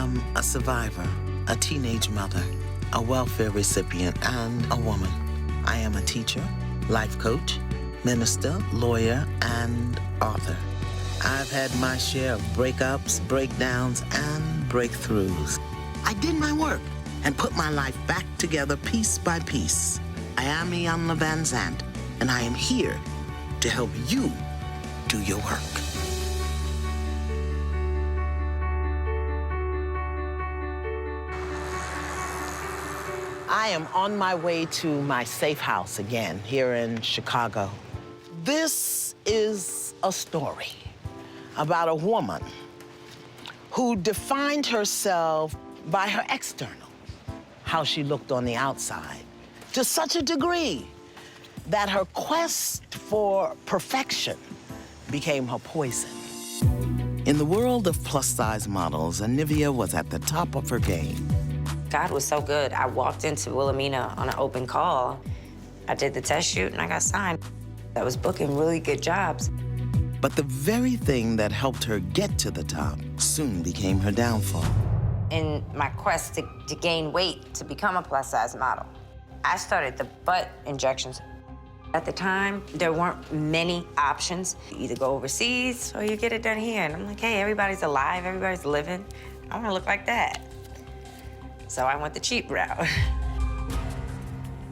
am a survivor, a teenage mother, a welfare recipient, and a woman. I am a teacher, life coach, minister, lawyer, and author. I've had my share of breakups, breakdowns, and breakthroughs. I did my work and put my life back together piece by piece. I am Iyanla Vanzant, and I am here to help you do your work. I am on my way to my safe house again here in Chicago. This is a story about a woman who defined herself by her external, how she looked on the outside, to such a degree that her quest for perfection became her poison. In the world of plus-size models, Anivia was at the top of her game. God was so good. I walked into Wilhelmina on an open call. I did the test shoot and I got signed. I was booking really good jobs. But the very thing that helped her get to the top soon became her downfall. In my quest to gain weight, to become a plus-size model, I started the butt injections. At the time, there weren't many options. You either go overseas or you get it done here. And I'm like, hey, everybody's alive, everybody's living. I want to look like that. So I went the cheap route.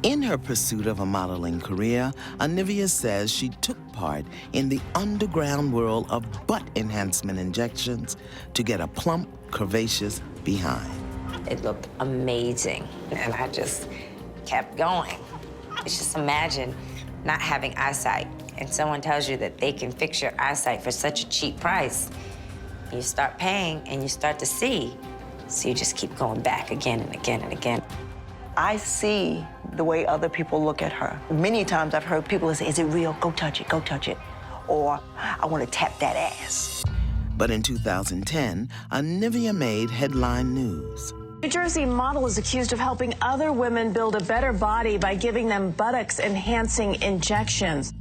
In her pursuit of a modeling career, Anivia says she took part in the underground world of butt enhancement injections to get a plump, curvaceous behind. It looked amazing, and I just kept going. It's just imagine not having eyesight, and someone tells you that they can fix your eyesight for such a cheap price. You start paying, and you start to see. So you just keep going back again and again and again. I see the way other people look at her. Many times I've heard people say, is it real? Go touch it, go touch it. Or, I want to tap that ass. But in 2010, Anivia made headline news. New Jersey model is accused of helping other women build a better body by giving them buttocks-enhancing injections.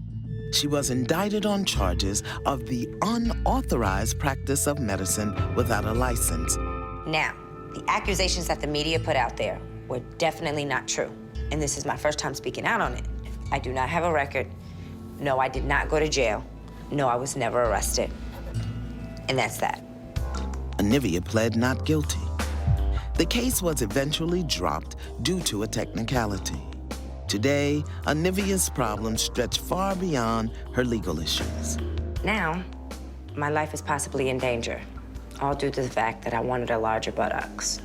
She was indicted on charges of the unauthorized practice of medicine without a license. Now, the accusations that the media put out there were definitely not true. And this is my first time speaking out on it. I do not have a record. No, I did not go to jail. No, I was never arrested. And that's that. Anivia pled not guilty. The case was eventually dropped due to a technicality. Today, Anivia's problems stretch far beyond her legal issues. Now, my life is possibly in danger, all due to the fact that I wanted a larger buttocks.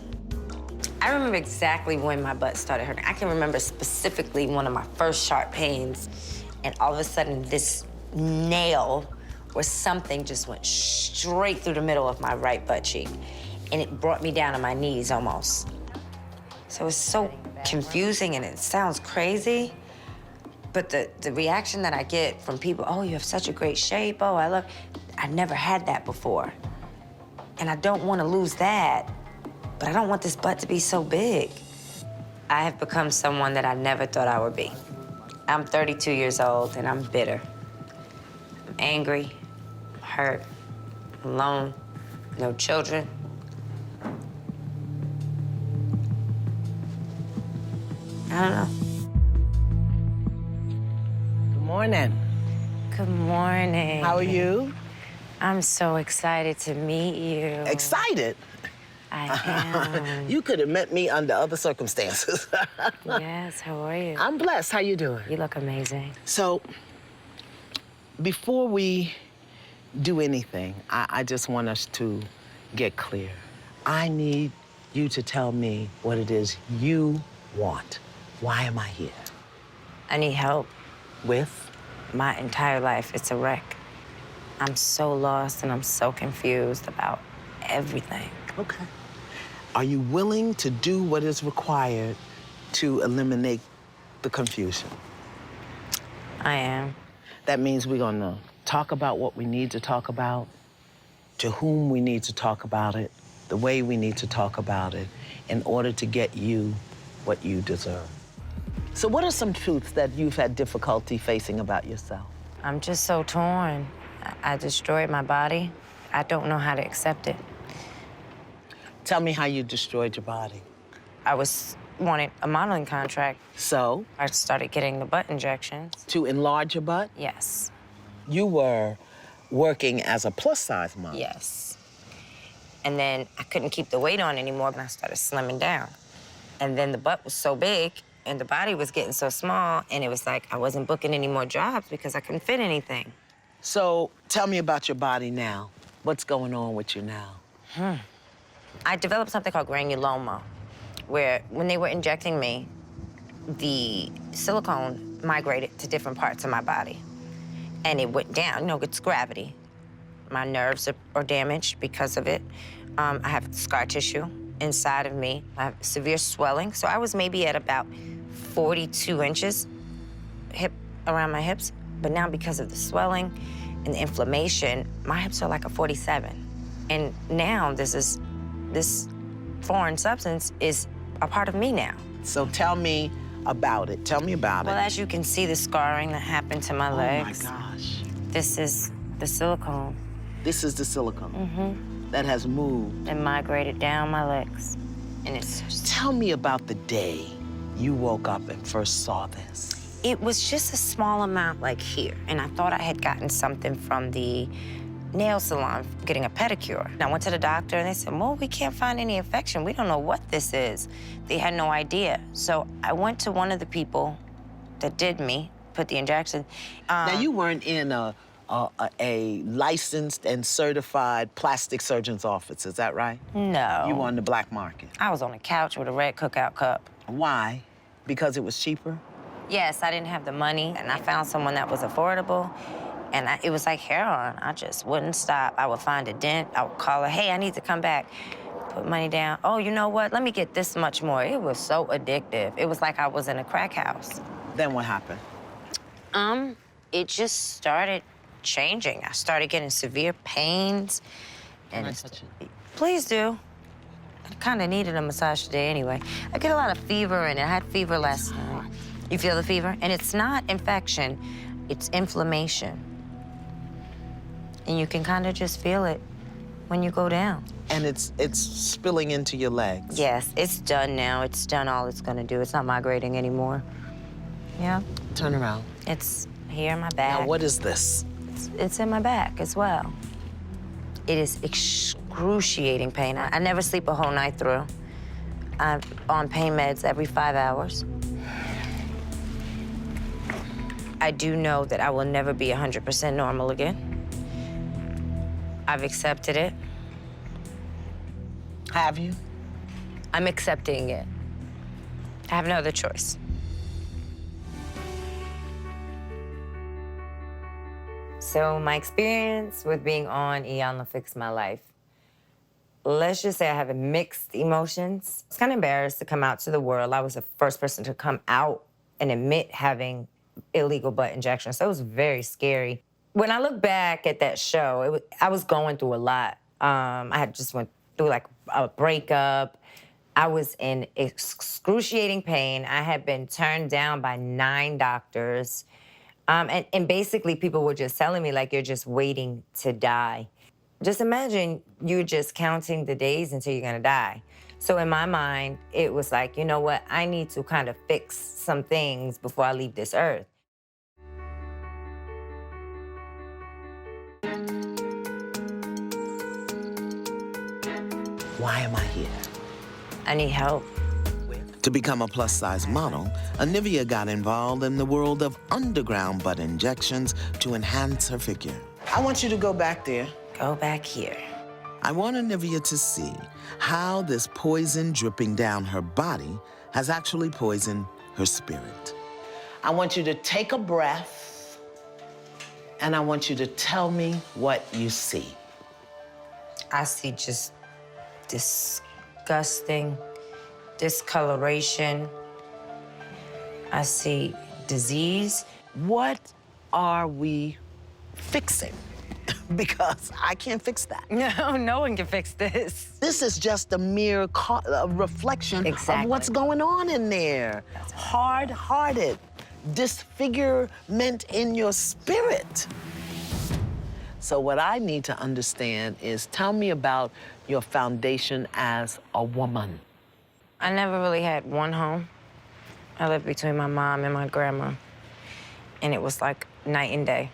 I remember exactly when my butt started hurting. I can remember specifically one of my first sharp pains, and all of a sudden this nail or something just went straight through the middle of my right butt cheek, and it brought me down to my knees almost. So it's so confusing and it sounds crazy, but the reaction that I get from people, oh, you have such a great shape, oh, I never had that before. And I don't want to lose that, but I don't want this butt to be so big. I have become someone that I never thought I would be. I'm 32 years old and I'm bitter. I'm angry, I'm hurt, I'm alone, no children. I don't know. Good morning. Good morning. How are you? I'm so excited to meet you. Excited? I am. You could have met me under other circumstances. Yes, how are you? I'm blessed. How you doing? You look amazing. So, before we do anything, I just want us to get clear. I need you to tell me what it is you want. Why am I here? I need help. With? My entire life, it's a wreck. I'm so lost and I'm so confused about everything. Okay. Are you willing to do what is required to eliminate the confusion? I am. That means we're gonna talk about what we need to talk about, to whom we need to talk about it, the way we need to talk about it, in order to get you what you deserve. So what are some truths that you've had difficulty facing about yourself? I'm just so torn. I destroyed my body. I don't know how to accept it. Tell me how you destroyed your body. I wanted a modeling contract. So, I started getting the butt injections. to enlarge your butt, Yes. you were working as a plus-size model. Yes. And then I couldn't keep the weight on anymore, and I started slimming down. And then the butt was so big, and the body was getting so small, and it was like I wasn't booking any more jobs because I couldn't fit anything. So, tell me about your body now. What's going on with you now? I developed something called granuloma, where when they were injecting me, the silicone migrated to different parts of my body. And it went down, you know, it's gravity. My nerves are damaged because of it. I have scar tissue inside of me. I have severe swelling. So I was maybe at about 42 inches around my hips. But now because of the swelling and the inflammation, my hips are like a 47. And now this foreign substance is a part of me now. So tell me about it. Tell me about Well, it. as you can see, the scarring that happened to my legs. Oh, my gosh. This is the silicone. This is the silicone that has moved. It migrated down my legs. And it's just... Tell me about the day you woke up and first saw this. It was just a small amount like here. And I thought I had gotten something from the nail salon, getting a pedicure. And I went to the doctor and they said, well, we can't find any infection. We don't know what this is. They had no idea. So I went to one of the people that did me, put the injection. Now, you weren't in a licensed and certified plastic surgeon's office, is that right? No. You were on the black market. I was on a couch with a red cookout cup. Why? Because it was cheaper? Yes, I didn't have the money, and I found someone that was affordable, and it was like heroin. I just wouldn't stop. I would find a dent. I would call her, hey, I need to come back. Put money down. Oh, you know what? Let me get this much more. It was so addictive. It was like I was in a crack house. Then what happened? It just started changing. I started getting severe pains. Can I touch it? Please do. I kind of needed a massage today anyway. I get a lot of fever, and I had fever last night. You feel the fever? And it's not infection, it's inflammation. And you can kind of just feel it when you go down. And it's spilling into your legs? Yes, it's done now. It's done all it's gonna do. It's not migrating anymore. Yeah. Turn around. It's here in my back. Now, what is this? It's in my back as well. It is excruciating pain. I never sleep a whole night through. I'm on pain meds every 5 hours. I do know that I will never be 100% normal again. I've accepted it. Have you? I'm accepting it. I have no other choice. So my experience with being on Iyanla Fix My Life, let's just say I have mixed emotions. I was kind of embarrassed to come out to the world. I was the first person to come out and admit having illegal butt injections, so it was very scary. When I look back at that show, I was going through a lot. I had just went through like a breakup. I was in excruciating pain. I had been turned down by 9 doctors. And basically people were just telling me like, you're just waiting to die. Just imagine you're just counting the days until you're gonna die. So in my mind, it was like, you know what? I need to kind of fix some things before I leave this earth. Why am I here? I need help. To become a plus-size model, Anivia got involved in the world of underground butt injections to enhance her figure. I want you to go back there. Go back here. I want Anivia to see how this poison dripping down her body has actually poisoned her spirit. I want you to take a breath, and I want you to tell me what you see. I see just disgusting discoloration. I see disease. What are we fixing? Because I can't fix that. No, no one can fix this. This is just a mere reflection of what's going on in there. Hard-hearted, disfigurement in your spirit. So what I need to understand is, tell me about your foundation as a woman. I never really had one home. I lived between my mom and my grandma, and it was like night and day.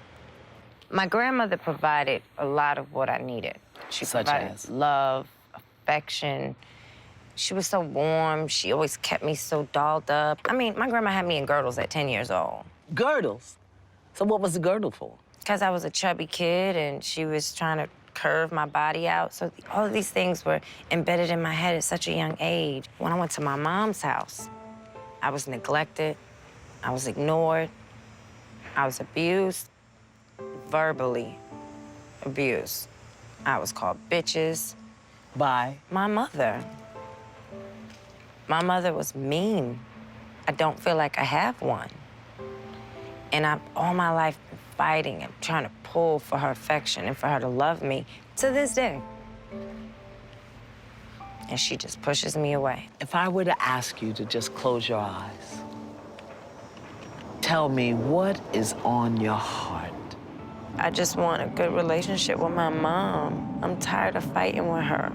My grandmother provided a lot of what I needed. She Such provided as? love, affection. She was so warm. She always kept me so dolled up. I mean, my grandma had me in girdles at 10 years old. Girdles? So what was the girdle for? Because I was a chubby kid, and she was trying to curve my body out. So all of these things were embedded in my head at such a young age. When I went to my mom's house, I was neglected. I was ignored. I was abused, verbally abused. I was called bitches. By? My mother. My mother was mean. I don't feel like I have one. And I've all my life been fighting and trying to pull for her affection and for her to love me to this day. And she just pushes me away. If I were to ask you to just close your eyes, tell me what is on your heart. I just want a good relationship with my mom. I'm tired of fighting with her.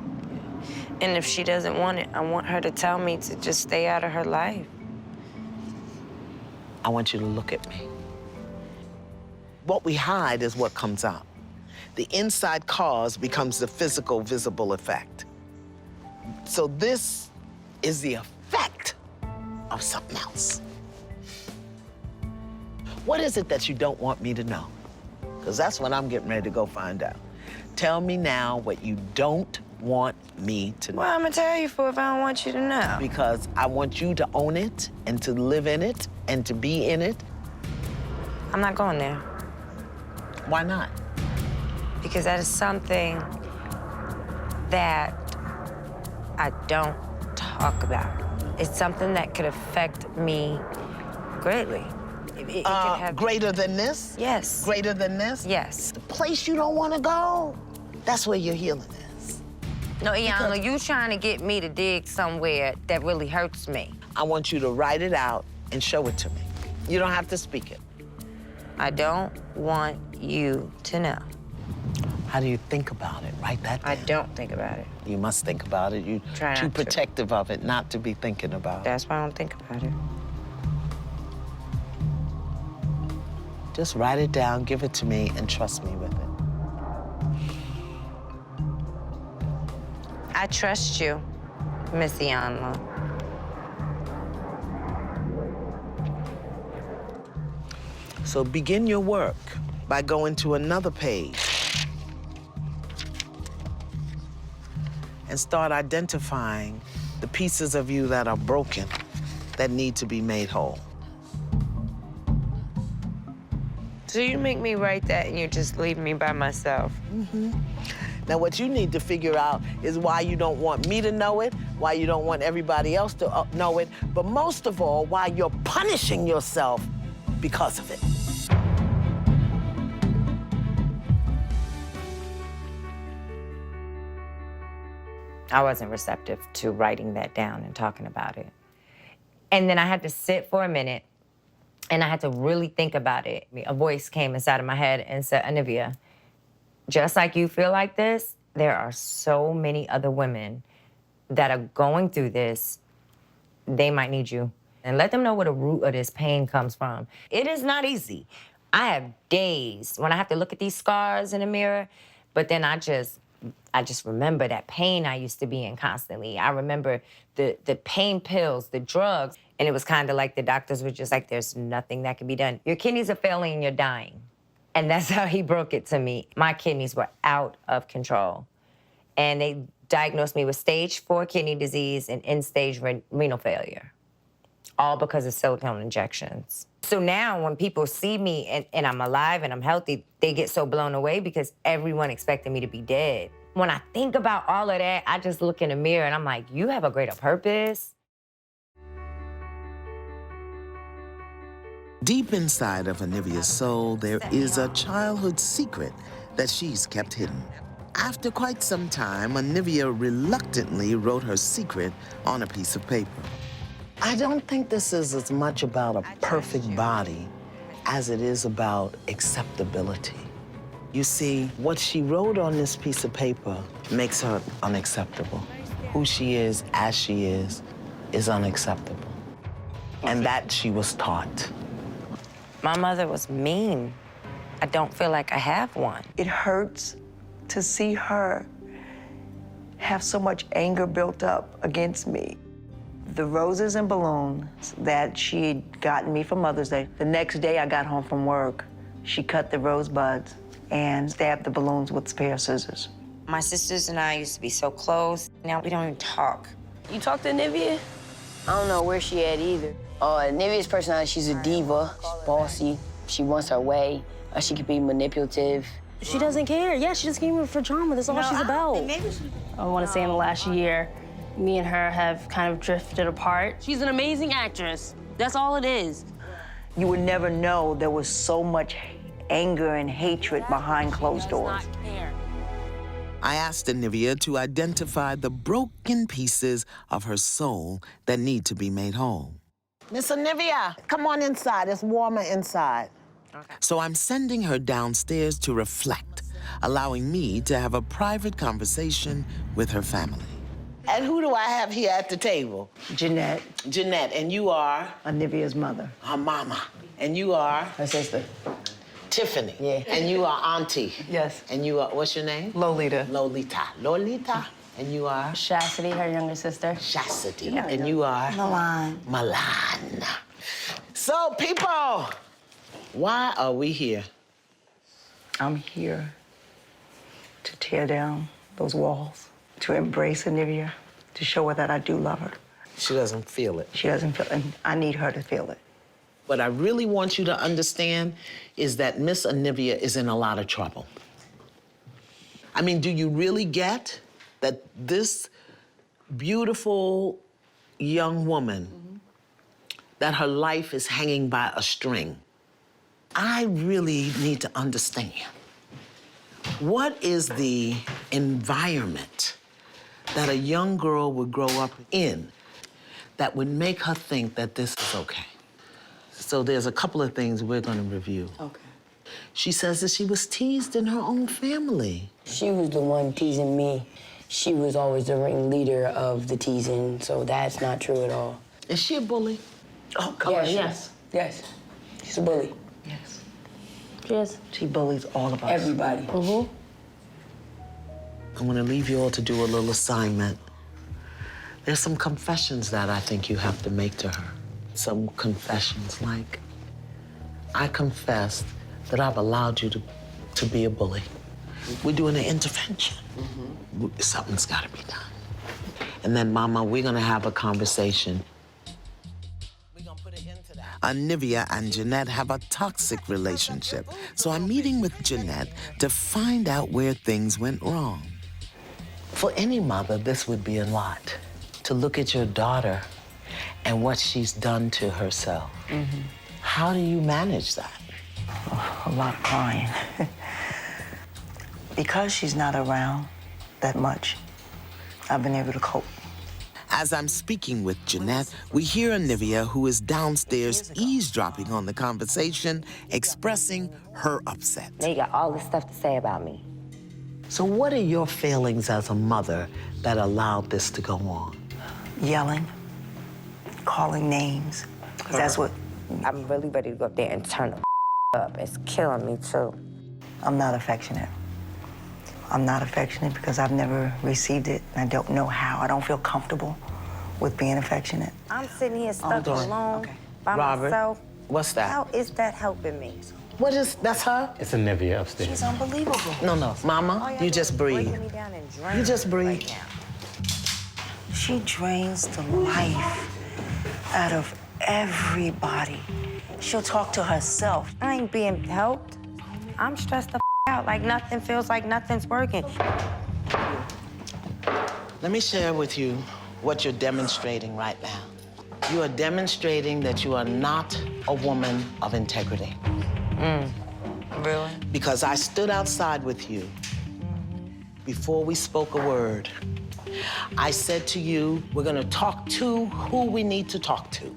And if she doesn't want it, I want her to tell me to just stay out of her life. I want you to look at me. What we hide is what comes out. The inside cause becomes the physical, visible effect. So this is the effect of something else. What is it that you don't want me to know? Because that's what I'm getting ready to go find out. Tell me now what you don't want me to know. Well, I'm gonna tell you for if I don't want you to know. Because I want you to own it and to live in it and to be in it. I'm not going there. Why not? Because that is something that I don't talk about. It's something that could affect me greatly. It could have... Greater than this? Yes. Greater than this? Yes. The place you don't want to go, that's where your healing is. No, Iyanla, you trying to get me to dig somewhere that really hurts me. I want you to write it out and show it to me. You don't have to speak it. I don't want you to know. How do you think about it? Write that down. I don't think about it. You must think about it. You're Try too not to. protective of it not to be thinking about it. That's why I don't think about it. Just write it down, give it to me, and trust me with it. I trust you, Miss Iyanla. So begin your work by going to another page and start identifying the pieces of you that are broken, that need to be made whole. So you make me write that and you just leave me by myself? Mm-hmm. Now, what you need to figure out is why you don't want me to know it, why you don't want everybody else to know it, but most of all, why you're punishing yourself because of it. I wasn't receptive to writing that down and talking about it. And then I had to sit for a minute and I had to really think about it. A voice came inside of my head and said, Olivia, just like you feel like this, there are so many other women that are going through this. They might need you. And let them know where the root of this pain comes from. It is not easy. I have days when I have to look at these scars in the mirror, but then I just remember that pain I used to be in constantly. I remember the pain pills, the drugs, and it was kind of like the doctors were just like, there's nothing that can be done. Your kidneys are failing and you're dying. And that's how he broke it to me. My kidneys were out of control. And they diagnosed me with stage 4 kidney disease and end-stage renal failure, all because of silicone injections. So now when people see me and I'm alive and I'm healthy, they get so blown away because everyone expected me to be dead. When I think about all of that, I just look in the mirror and I'm like, you have a greater purpose. Deep inside of Onivia's soul, there is a childhood secret that she's kept hidden. After quite some time, Onivia reluctantly wrote her secret on a piece of paper. I don't think this is as much about a perfect body as it is about acceptability. You see, what she wrote on this piece of paper makes her unacceptable. Who she is, as she is unacceptable. And that she was taught. My mother was mean. I don't feel like I have one. It hurts to see her have so much anger built up against me. The roses and balloons that she had gotten me for Mother's Day, the next day I got home from work, she cut the rosebuds and stabbed the balloons with a pair of scissors. My sisters and I used to be so close. Now we don't even talk. You talk to Nivea? I don't know where she at either. Nivea's personality, she's a diva, she's bossy, she wants her way, she can be manipulative. She doesn't care. Yeah, she just came here for drama. That's all she's about. I want to say in the last year, me and her have kind of drifted apart. She's an amazing actress. That's all it is. You would never know there was so much anger and hatred behind closed doors. I asked Nivea to identify the broken pieces of her soul that need to be made whole. Miss Nivea, come on inside. It's warmer inside. Okay. So I'm sending her downstairs to reflect, allowing me to have a private conversation with her family. And who do I have here at the table? Jeanette. Jeanette, and you are? Nivea's mother. Her mama. And you are? Her sister. Tiffany. Yeah. And you are auntie. Yes. And you are, what's your name? Lolita. Lolita. Lolita. And you are? Chastity, her younger sister. Chastity. Yeah, and you are? Milan. Milan. So, people, why are we here? I'm here to tear down those walls, to embrace Nivea, to show her that I do love her. She doesn't feel it. She doesn't feel it, and I need her to feel it. What I really want you to understand is that Miss Nivea is in a lot of trouble. I mean, do you really get that this beautiful young woman, that her life is hanging by a string? I really need to understand. What is the environment that a young girl would grow up in that would make her think that this is okay? So there's a couple of things we're going to review. Okay. She says that she was teased in her own family. She was the one teasing me. She was always the ringleader of the teasing, so that's not true at all. Is she a bully? Oh, come on. Yes. Yes. She's a bully. Yes. She is. She bullies all of us. Everybody. I want to leave you all to do a little assignment. There's some confessions that I think you have to make to her. Some confessions like, I confess that I've allowed you to be a bully. We're doing an intervention. Something's got to be done. And then, Mama, we're going to have a conversation. We're going to put an end to that. Nivea and Jeanette have a toxic relationship. So I'm meeting with Jeanette to find out where things went wrong. For any mother, this would be a lot. To look at your daughter and what she's done to herself. How do you manage that? A lot of crying. Because she's not around that much, I've been able to cope. As I'm speaking with Jeanette, we hear Nivea, who is downstairs eavesdropping on the conversation, expressing her upset. Now you got all this stuff to say about me. So what are your feelings as a mother that allowed this to go on? Yelling, calling names, 'cause that's what... I'm really ready to go up there and turn the up. It's killing me, too. I'm not affectionate. I'm not affectionate because I've never received it, and I don't know how. I don't feel comfortable with being affectionate. I'm sitting here stuck alone by Robert, myself. what's that? How is that helping me? What is, that's her? It's a Nivea upstairs. It's unbelievable. No, Mama, you just breathe. Me down and drain You just me breathe. right now. She drains the life out of everybody. She'll talk to herself. I ain't being helped. I'm stressed the out like nothing feels like nothing's working. Let me share with you what you're demonstrating right now. You are demonstrating that you are not a woman of integrity. Really? Because I stood outside with you before we spoke a word. I said to you, we're gonna talk to who we need to talk to.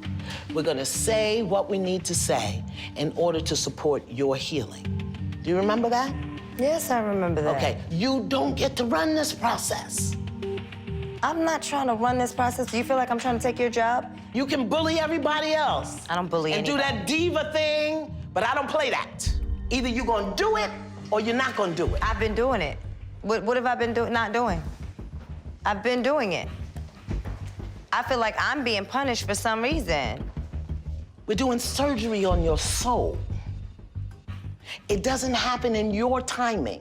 We're gonna say what we need to say in order to support your healing. Do you remember that? Yes, I remember that. Okay, you don't get to run this process. I'm not trying to run this process. Do you feel like I'm trying to take your job? You can bully everybody else. I don't bully and anybody. do that diva thing, but I don't play that. Either you're gonna do it or you're not gonna do it. I've been doing it. What have I been not doing? I've been doing it. I feel like I'm being punished for some reason. We're doing surgery on your soul. It doesn't happen in your timing.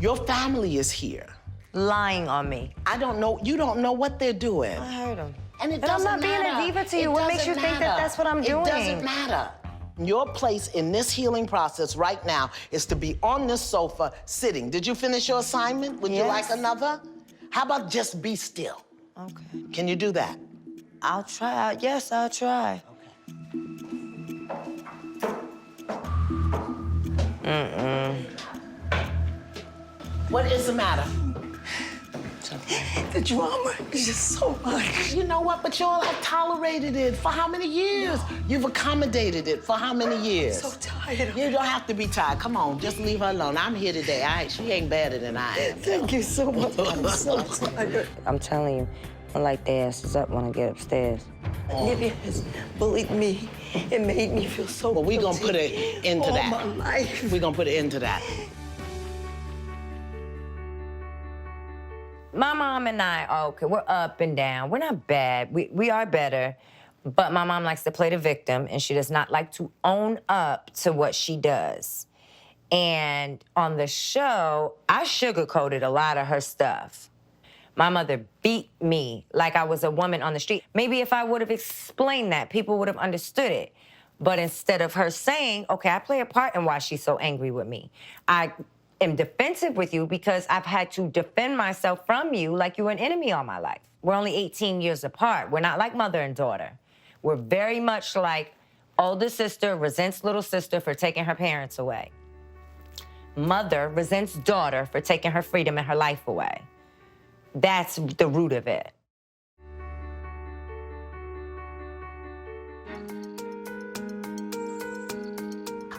Your family is here. Lying on me. I don't know, you don't know what they're doing. I heard him. And it But I'm doesn't not being matter. a diva to you. It What makes you doesn't think that matter. that's what I'm doing? It doesn't matter. Your place in this healing process right now is to be on this sofa sitting. Did you finish your assignment? Would you like another? How about just be still? Okay. Can you do that? I'll try. Yes, I'll try. What is the matter? The drama is just so much. You know what? But y'all have tolerated it for how many years? You've accommodated it for how many years? So tired. You don't have to be tired. Come on, just leave her alone. I'm here today. She ain't better than I am. Thank you so much. I'm so tired. I'm telling you, I like the asses up when I get upstairs. Olivia has bullied me and made me feel so Well, we're gonna guilty put an end to all that. my life. We're gonna put an end to that. My mom and I are okay. We're up and down. We're not bad. We are better. But my mom likes to play the victim, and she does not like to own up to what she does. And on the show, I sugarcoated a lot of her stuff. My mother beat me like I was a woman on the street. Maybe if I would have explained that, people would have understood it. But instead of her saying, okay, I play a part in why she's so angry with me, I am defensive with you because I've had to defend myself from you like you're an enemy all my life. We're only 18 years apart. We're not like mother and daughter. We're very much like older sister resents little sister for taking her parents away. Mother resents daughter for taking her freedom and her life away. That's the root of it.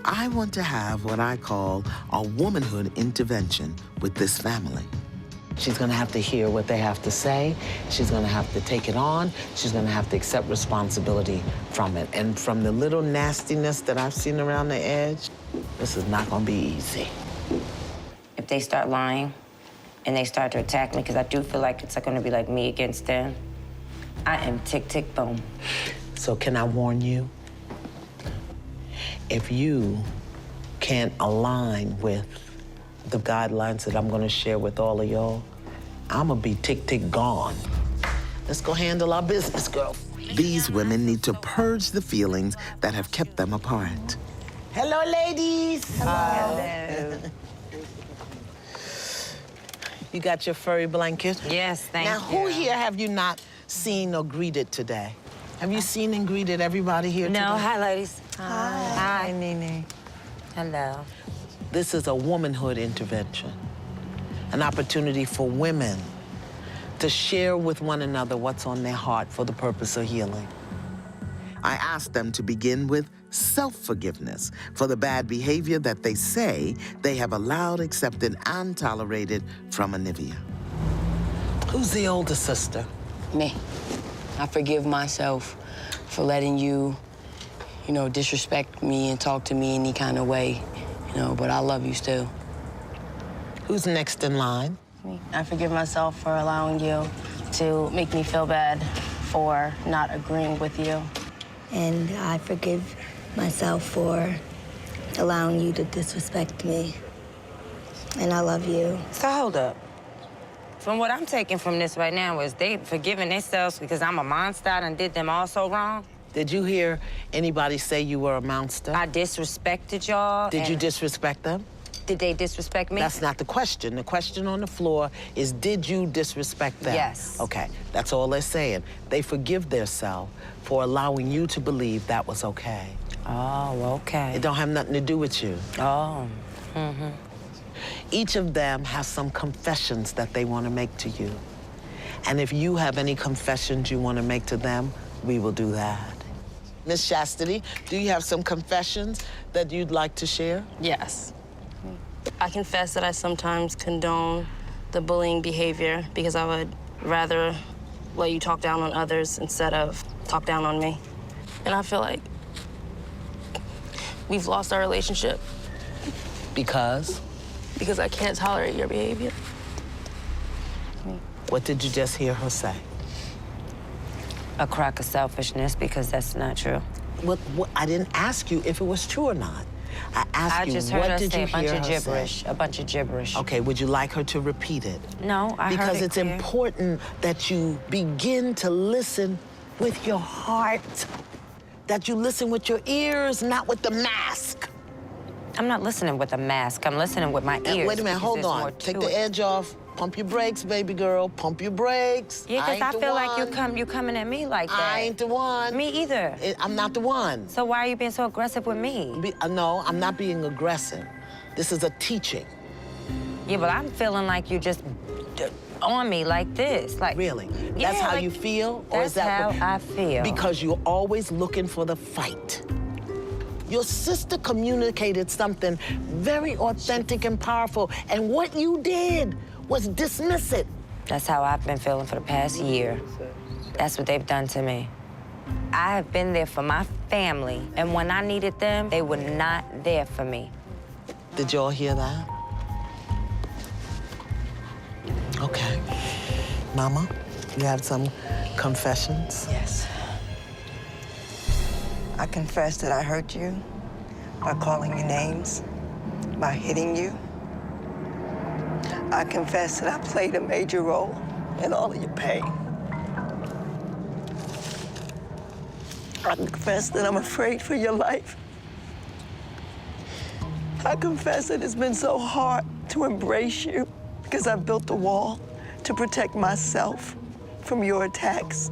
I want to have what I call a womanhood intervention with this family. She's gonna have to hear what they have to say. She's gonna have to take it on. She's gonna have to accept responsibility from it. And from the little nastiness that I've seen around the edge, this is not gonna be easy. If they start lying and they start to attack me, because I do feel like it's gonna be like me against them, I am tick, tick, boom. So can I warn you? If you can't align with the guidelines that I'm gonna share with all of y'all, I'm gonna be tick, tick, gone. Let's go handle our business, girl. These women need to purge the feelings that have kept them apart. Hello, ladies. Hello. You got your furry blanket? Yes, thank you. Now, who here have you not seen or greeted today? Have you seen and greeted everybody here today? No, hi, ladies. Hi, Nene. Hello. This is a womanhood intervention, an opportunity for women to share with one another what's on their heart for the purpose of healing. I asked them to begin with self-forgiveness for the bad behavior that they say they have allowed, accepted, and tolerated from Olivia. Who's the older sister? Me. I forgive myself for letting you, disrespect me and talk to me any kind of way, but I love you still. Who's next in line? I forgive myself for allowing you to make me feel bad for not agreeing with you. And I forgive myself for allowing you to disrespect me. And I love you. So hold up. From what I'm taking from this right now is they forgiving themselves because I'm a monster and did them all so wrong. Did you hear anybody say you were a monster? I disrespected y'all. Did you disrespect them? Did they disrespect me? That's not the question. The question on the floor is, did you disrespect them? Yes. Okay, that's all they're saying. They forgive themselves for allowing you to believe that was okay. Oh, okay. It don't have nothing to do with you. Oh, Each of them has some confessions that they want to make to you. And if you have any confessions you want to make to them, we will do that. Miss Chastity, do you have some confessions that you'd like to share? Yes. I confess that I sometimes condone the bullying behavior because I would rather let you talk down on others instead of talk down on me. And I feel like we've lost our relationship. Because? Because I can't tolerate your behavior. What did you just hear her say? A crack of selfishness, because that's not true. What, I didn't ask you if it was true or not. I asked you, just heard what her did say you a bunch hear of her gibberish. say? A bunch of gibberish. Okay, would you like her to repeat it? No, I heard it Because it's clear. important that you begin to listen with your heart. That you listen with your ears, not with the mask. I'm not listening with a mask. I'm listening with my ears. Wait a minute, because hold there's more on. Take to the it. edge off. Pump your brakes, baby girl. Pump your brakes. Yeah, because I ain't feel the like one. you coming at me like that. I ain't the one. Me either. I'm not the one. So why are you being so aggressive with me? No, I'm not being aggressive. This is a teaching. Yeah, but I'm feeling like you just on me like this. Like Really? Yeah, That's how like, you feel? Or is that's that how I feel. Because you're always looking for the fight. Your sister communicated something very authentic and powerful, and what you did was dismiss it. That's how I've been feeling for the past year. That's what they've done to me. I have been there for my family, and when I needed them, they were not there for me. Did y'all hear that? Okay. Mama, you have some confessions? Yes. I confess that I hurt you by calling you names, by hitting you. I confess that I played a major role in all of your pain. I confess that I'm afraid for your life. I confess that it's been so hard to embrace you because I built a wall to protect myself from your attacks.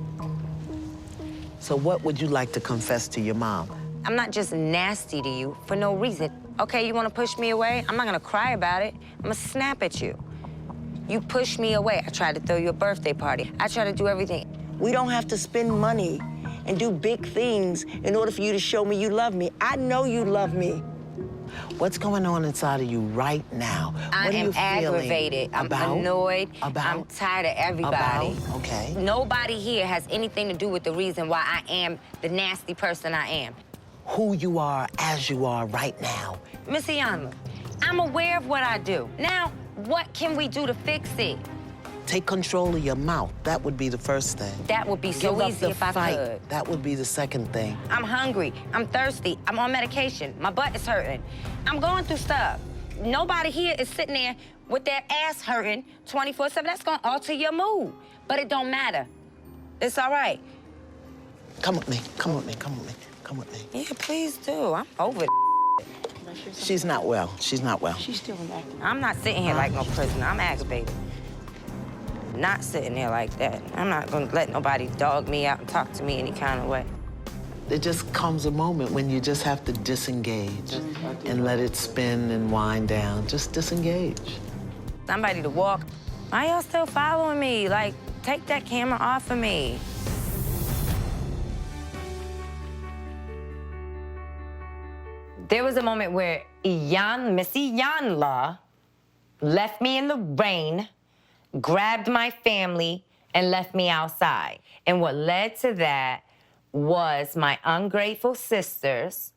So what would you like to confess to your mom? I'm not just nasty to you for no reason. Okay, you want to push me away? I'm not going to cry about it. I'm going to snap at you. You push me away. I tried to throw you a birthday party. I tried to do everything. We don't have to spend money and do big things in order for you to show me you love me. I know you love me. What's going on inside of you right now? I What are am you feeling? aggravated. I'm About? annoyed. About? I'm tired of everybody. About? Okay. Nobody here has anything to do with the reason why I am the nasty person I am. Who you are as you are right now. Miss Iyanla, I'm aware of what I do. Now, what can we do to fix it? Take control of your mouth. That would be the first thing. That would be so Give up easy the if I fight. could. That would be the second thing. I'm hungry. I'm thirsty. I'm on medication. My butt is hurting. I'm going through stuff. Nobody here is sitting there with their ass hurting 24/7. That's going to alter your mood. But it don't matter. It's all right. Come with me. Come with me. Come with me. Come with me. Yeah, please do. I'm over it. She's not well. She's not well. She's still in that. I'm not sitting here like no prisoner. I'm aggravated. Not sitting there like that. I'm not going to let nobody dog me out and talk to me any kind of way. There just comes a moment when you just have to disengage and let it spin and wind down. Just disengage. Somebody to walk. Why y'all still following me? Like, take that camera off of me. There was a moment where Miss Iyanla left me in the rain, grabbed my family, and left me outside. And what led to that was my ungrateful sisters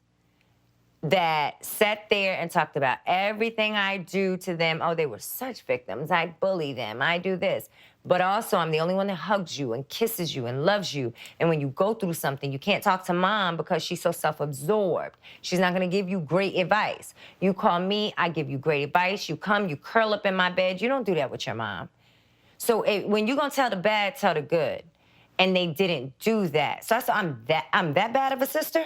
that sat there and talked about everything I do to them. Oh, they were such victims. I bully them. I do this. But also, I'm the only one that hugs you and kisses you and loves you. And when you go through something, you can't talk to mom because she's so self-absorbed. She's not going to give you great advice. You call me, I give you great advice. You come, you curl up in my bed. You don't do that with your mom. So when you're going to tell the bad, tell the good. And they didn't do that. So I'm that bad of a sister?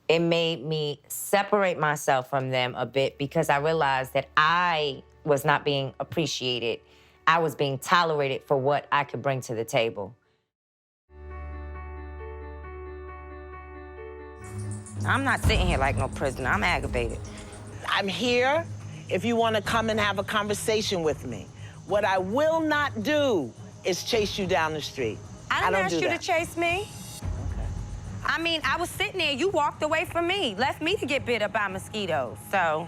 It made me separate myself from them a bit because I realized that I was not being appreciated. I was being tolerated for what I could bring to the table. I'm not sitting here like no prisoner. I'm aggravated. I'm here if you want to come and have a conversation with me. What I will not do is chase you down the street. I didn't don't ask do you that. to chase me. I mean, I was sitting there, you walked away from me, left me to get bit up by mosquitoes, so.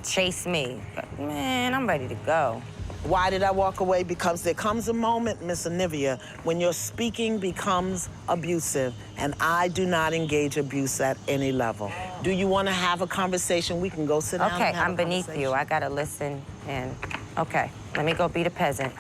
chase me. Man, I'm ready to go. Why did I walk away? Because there comes a moment, Miss Anivia, when your speaking becomes abusive, and I do not engage abuse at any level. Do you want to have a conversation? We can go sit down Okay, and have I'm a beneath conversation. you. I gotta listen and, okay, let me go be the peasant.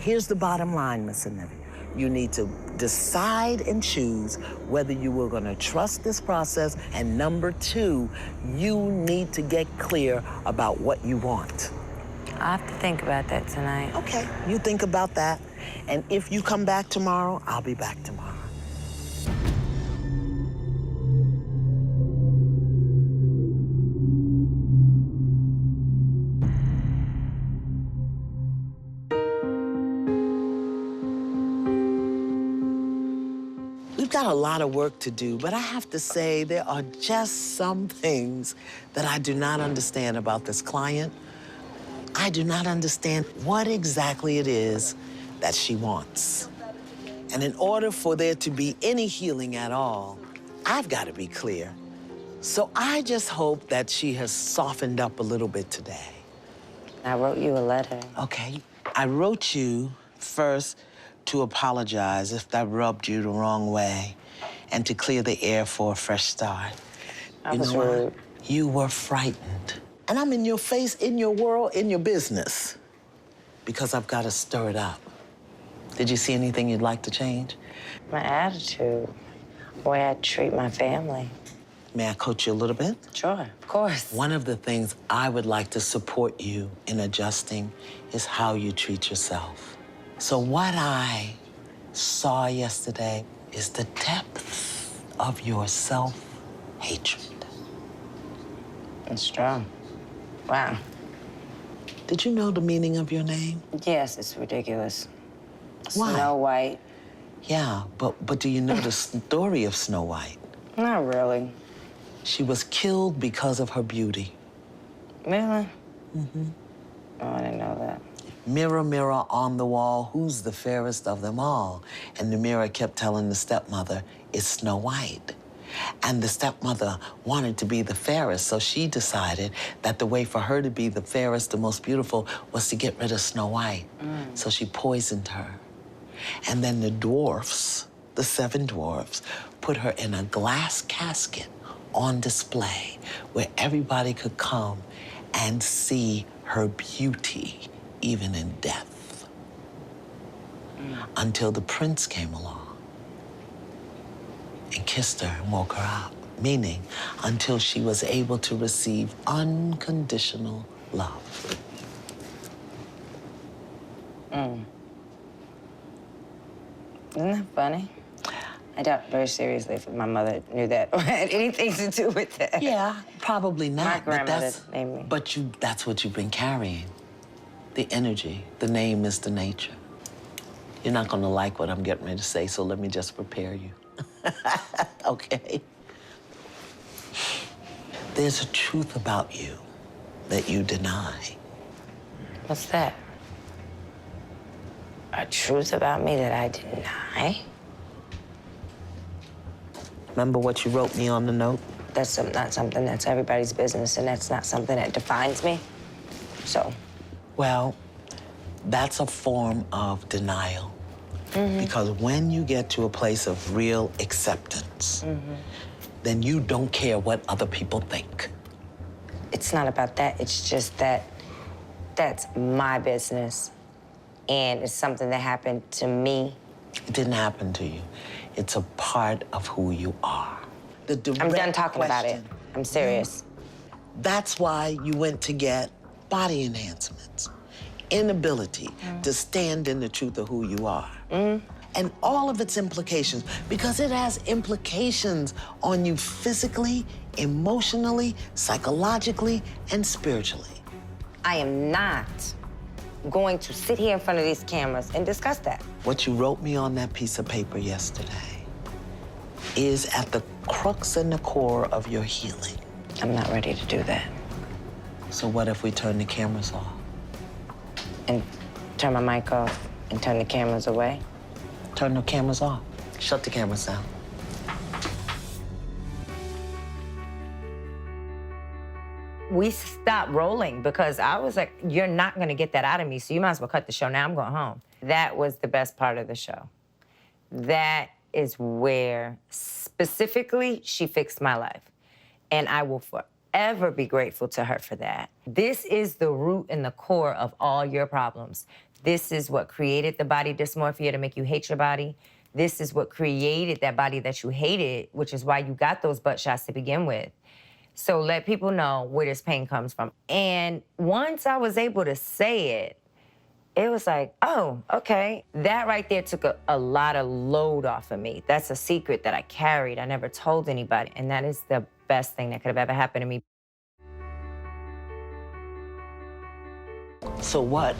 Here's the bottom line, Miss Anivia. You need to decide and choose whether you were gonna trust this process, and number two, you need to get clear about what you want. I have to think about that tonight. Okay, you think about that, and if you come back tomorrow, I'll be back tomorrow. We've got a lot of work to do, but I have to say there are just some things that I do not understand about this client. I do not understand what exactly it is that she wants. And in order for there to be any healing at all, I've got to be clear. So I just hope that she has softened up a little bit today. I wrote you a letter. Okay, I wrote you first to apologize if that rubbed you the wrong way and to clear the air for a fresh start. I was rude. You were frightened. And I'm in your face, in your world, in your business, because I've got to stir it up. Did you see anything you'd like to change? My attitude, the way I treat my family. May I coach you a little bit? Sure, of course. One of the things I would like to support you in adjusting is how you treat yourself. So what I saw yesterday is the depth of your self-hatred. It's strong. Wow. Did you know the meaning of your name? Yes, it's ridiculous. Why? Snow White. Yeah, but do you know the story of Snow White? Not really. She was killed because of her beauty. Really? Mm-hmm. Oh, I didn't know that. Mirror, mirror on the wall, who's the fairest of them all? And the mirror kept telling the stepmother, it's Snow White. And the stepmother wanted to be the fairest, so she decided that the way for her to be the fairest, the most beautiful, was to get rid of Snow White. So she poisoned her. And then the dwarfs, the 7 dwarfs, put her in a glass casket on display where everybody could come and see her beauty, even in death, until the prince came along and kissed her and woke her up, meaning until she was able to receive unconditional love. Isn't that funny? I doubt very seriously if my mother knew that or had anything to do with that. Yeah, probably not. My grandmother named me. But that's what you've been carrying. The energy, the name is the nature. You're not gonna like what I'm getting ready to say, so let me just prepare you. Okay? There's a truth about you that you deny. What's that? A truth about me that I deny? Remember what you wrote me on the note? That's not something that's everybody's business, and that's not something that defines me. So. Well, that's a form of denial. Because when you get to a place of real acceptance, then you don't care what other people think. It's not about that. It's just that that's my business, and it's something that happened to me. It didn't happen to you. It's a part of who you are. I'm done talking about it. I'm serious. That's why you went to get body enhancements, inability to stand in the truth of who you are. And all of its implications, because it has implications on you physically, emotionally, psychologically, and spiritually. I am not going to sit here in front of these cameras and discuss that. What you wrote me on that piece of paper yesterday is at the crux and the core of your healing. I'm not ready to do that. So what if we turn the cameras off? And turn my mic off and turn the cameras away? Turn the cameras off. Shut the cameras down. We stopped rolling because I was like, you're not gonna get that out of me, so you might as well cut the show. Now I'm going home. That was the best part of the show. That is where, specifically, she fixed my life. And I will forever be grateful to her for that. This is the root and the core of all your problems. This is what created the body dysmorphia to make you hate your body. This is what created that body that you hated, which is why you got those butt shots to begin with. So let people know where this pain comes from. And once I was able to say it, it was like, oh, okay. That right there took a lot of load off of me. That's a secret that I carried. I never told anybody. And that is the best thing that could have ever happened to me. So what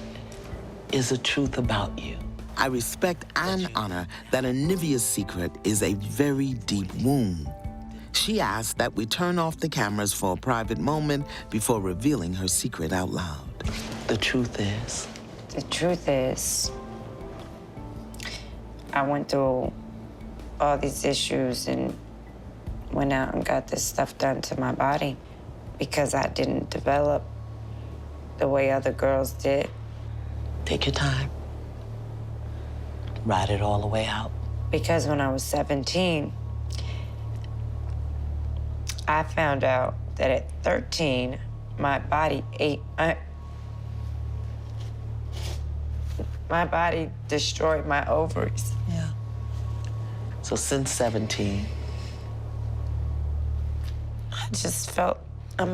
is the truth about you? I respect and honor that Anivia's secret is a very deep wound. She asked that we turn off the cameras for a private moment before revealing her secret out loud. The truth is? The truth is, I went through all these issues and went out and got this stuff done to my body because I didn't develop the way other girls did. Take your time. Ride it all the way out. Because when I was 17, I found out that at 13, my body my body destroyed my ovaries. Yeah. So since 17, I just felt, I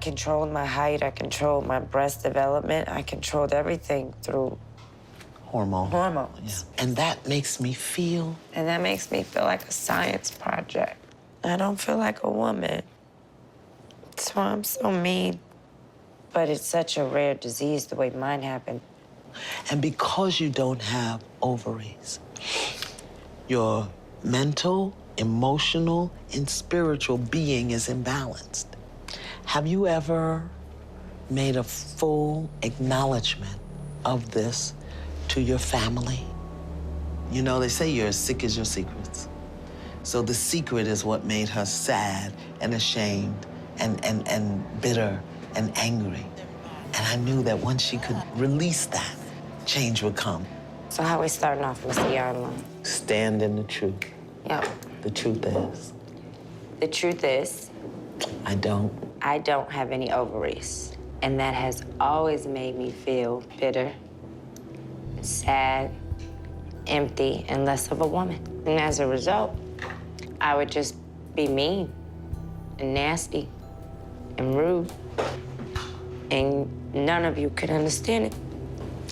controlled my height, I controlled my breast development, I controlled everything through hormones. Yeah. And that makes me feel? And that makes me feel like a science project. I don't feel like a woman. That's why I'm so mean. But it's such a rare disease the way mine happened. And because you don't have ovaries, your mental, emotional, and spiritual being is imbalanced. Have you ever made a full acknowledgement of this to your family? You know, they say you're as sick as your secrets. So the secret is what made her sad and ashamed and bitter and angry. And I knew that once she could release that, change would come. So how are we starting off, Mr. Iyanla? Stand in the truth. Yep. The truth is? The truth is? I don't have any ovaries. And that has always made me feel bitter, sad, empty, and less of a woman. And as a result, I would just be mean and nasty and rude. And none of you could understand it.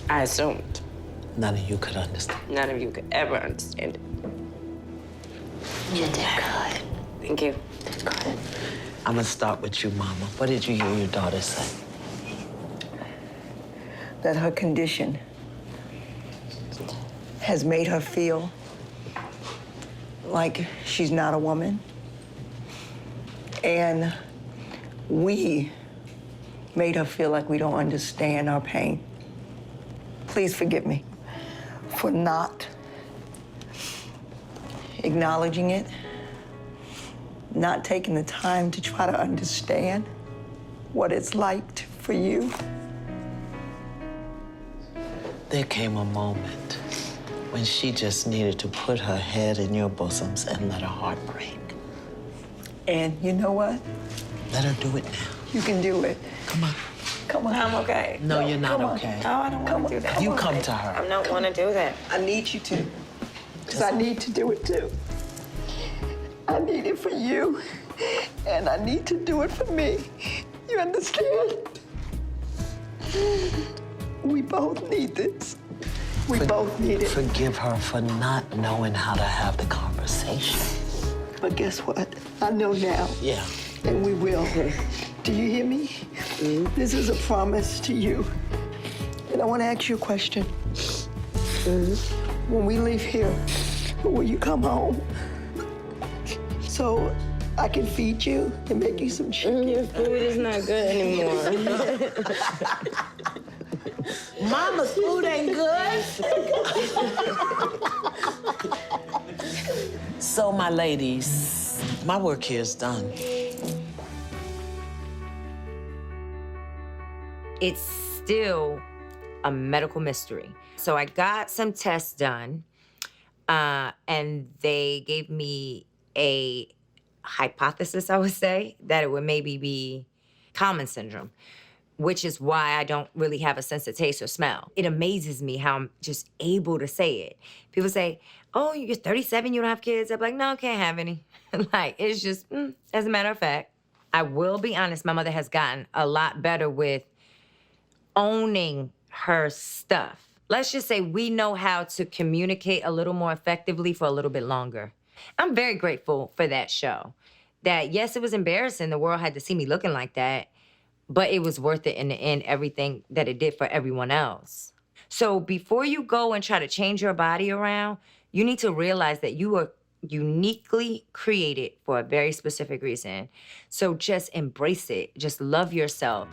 I assumed. None of you could understand. None of you could ever understand it. You did good. Thank you. Good. I'm gonna start with you, Mama. What did you hear your daughter say? That her condition has made her feel like she's not a woman. And we made her feel like we don't understand our pain. Please forgive me for not acknowledging it, not taking the time to try to understand what it's like for you. There came a moment when she just needed to put her head in your bosoms and let her heart break. And you know what? Let her do it now. You can do it. Come on. Come on. I'm okay. No, you're not come on. okay. No, I don't want to do that. You come to her. I don't want to do that. I need you to, because I need to do it too. I need it for you, and I need to do it for me. You understand? We both need this. We both need it. Forgive her for not knowing how to have the conversation. But guess what? I know now. Yeah. And we will. Do you hear me? This is a promise to you. And I want to ask you a question. When we leave here, will you come home? So I can feed you and make you some chicken. Your food is not good anymore. Mama's food ain't good. So, my ladies, my work here is done. It's still a medical mystery. So I got some tests done, and they gave me a hypothesis, I would say, that it would maybe be common syndrome, which is why I don't really have a sense of taste or smell. It amazes me how I'm just able to say it. People say, oh, you're 37, you don't have kids? I'm like, no, can't have any. Like, it's just, as a matter of fact. I will be honest, my mother has gotten a lot better with owning her stuff. Let's just say we know how to communicate a little more effectively for a little bit longer. I'm very grateful for that show. That, yes, it was embarrassing. The world had to see me looking like that, but it was worth it in the end, everything that it did for everyone else. So before you go and try to change your body around, you need to realize that you are uniquely created for a very specific reason. So just embrace it. Just love yourself.